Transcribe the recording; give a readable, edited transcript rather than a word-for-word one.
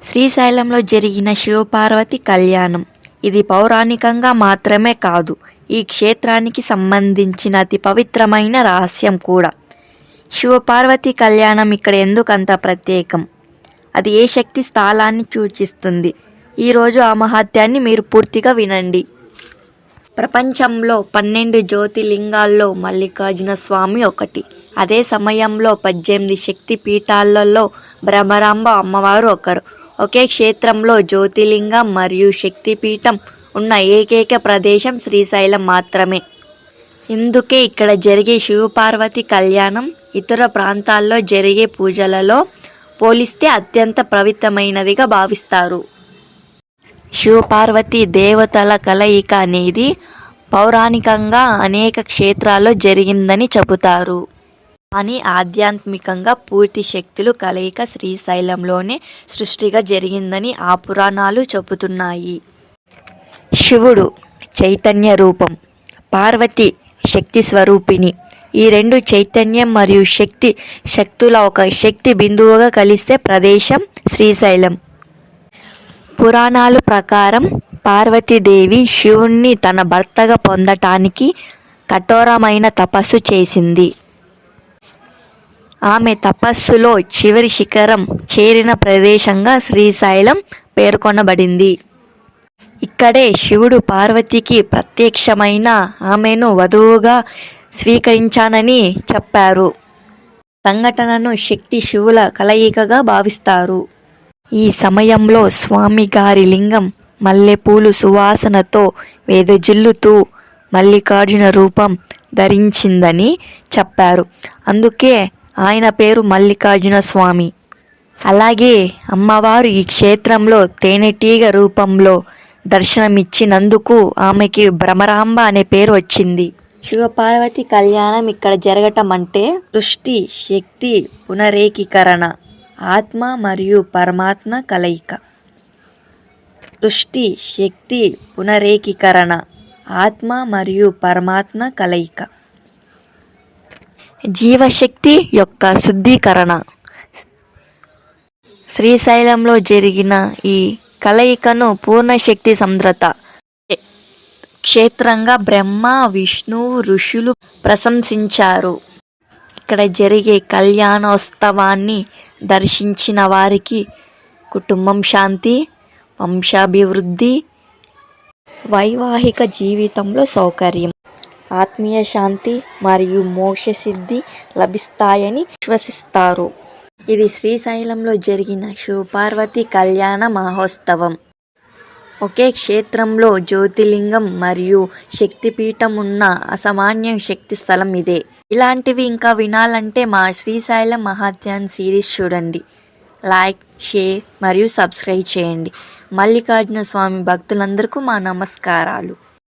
శ్రీశైలంలో జరిగిన శివపార్వతి కళ్యాణం. ఇది పౌరాణికంగా మాత్రమే కాదు, ఈ క్షేత్రానికి సంబంధించిన అతి పవిత్రమైన రహస్యం కూడా. శివపార్వతి కళ్యాణం ఇక్కడ ఎందుకంత ప్రత్యేకం, అది ఏ శక్తి స్థలాన్ని సూచిస్తుంది, ఈరోజు ఆ మహత్యాన్ని మీరు పూర్తిగా వినండి. ప్రపంచంలో 12 జ్యోతిర్లింగాల్లో మల్లికార్జున స్వామి ఒకటి. అదే సమయంలో 18 శక్తి పీఠాలలో భ్రమరాంబ అమ్మవారు ఒకరు. ఒకే క్షేత్రంలో జ్యోతిర్లింగం మరియు శక్తిపీఠం ఉన్న ఏకైక ప్రదేశం శ్రీశైలం మాత్రమే. ఇందుకే ఇక్కడ జరిగే శివపార్వతి కళ్యాణం ఇతర ప్రాంతాల్లో జరిగే పూజలలో పోలిస్తే అత్యంత పవిత్రమైనదిగా భావిస్తారు. శివపార్వతి దేవతల కలయిక అనేది పౌరాణికంగా అనేక క్షేత్రాల్లో జరిగిందని చెబుతారు. కానీ ఆధ్యాత్మికంగా పూర్తి శక్తులు కలయిక శ్రీశైలంలోనే సృష్టిగా జరిగిందని ఆ పురాణాలు చెబుతున్నాయి. శివుడు చైతన్య రూపం, పార్వతి శక్తి స్వరూపిణి. ఈ రెండు చైతన్యం మరియు శక్తుల ఒక శక్తి బిందువుగా కలిసే ప్రదేశం శ్రీశైలం. పురాణాల ప్రకారం పార్వతీదేవి శివుణ్ణి తన భర్తగా పొందటానికి కఠోరమైన తపస్సు చేసింది. ఆమె తపస్సులో చివరి శిఖరం చేరిన ప్రదేశంగా శ్రీశైలం పేర్కొనబడింది. ఇక్కడే శివుడు పార్వతికి ప్రత్యక్షమైన ఆమెను వధువుగా స్వీకరించానని చెప్పారు. సంఘటనను శక్తి శివుల కలయికగా భావిస్తారు. ఈ సమయంలో స్వామిగారి లింగం మల్లెపూలు సువాసనతో వేదజిల్లుతూ మల్లికార్జున రూపం ధరించిందని చెప్పారు. అందుకే ఆయన పేరు మల్లికార్జున స్వామి. అలాగే అమ్మవారు ఈ క్షేత్రంలో తేనెటీగ రూపంలో దర్శనమిచ్చినందుకు ఆమెకి భ్రమరాంబ అనే పేరు వచ్చింది. శివపార్వతి కళ్యాణం ఇక్కడ జరగటం అంటే సృష్టి శక్తి పునరేకీకరణ, ఆత్మ మరియు పరమాత్మ కలయిక. సృష్టి శక్తి పునరేకీకరణ, ఆత్మ మరియు పరమాత్మ కలయిక. జీవశక్తి యొక్క శుద్ధీకరణ. శ్రీశైలంలో జరిగిన ఈ కలయికను పూర్ణశక్తి సంద్రత క్షేత్రంగా బ్రహ్మ విష్ణువు ఋషులు ప్రశంసించారు. ఇక్కడ జరిగే కళ్యాణోత్సవాన్ని దర్శించిన వారికి కుటుంబం శాంతి, వంశాభివృద్ధి, వైవాహిక జీవితంలో సౌకర్యం, ఆత్మీయ శాంతి మరియు మోక్షసిద్ధి లభిస్తాయని విశ్వసిస్తారు. ఇది శ్రీశైలంలో జరిగిన శివపార్వతి కళ్యాణ మహోత్సవం. ఒకే క్షేత్రంలో జ్యోతిర్లింగం మరియు శక్తిపీఠం ఉన్న అసామాన్య శక్తి స్థలం ఇదే. ఇలాంటివి ఇంకా వినాలంటే మా శ్రీశైలం మహాత్యాన్ సిరీస్ చూడండి. లైక్, షేర్ మరియు సబ్స్క్రైబ్ చేయండి. మల్లికార్జున స్వామి భక్తులందరికీ మా నమస్కారాలు.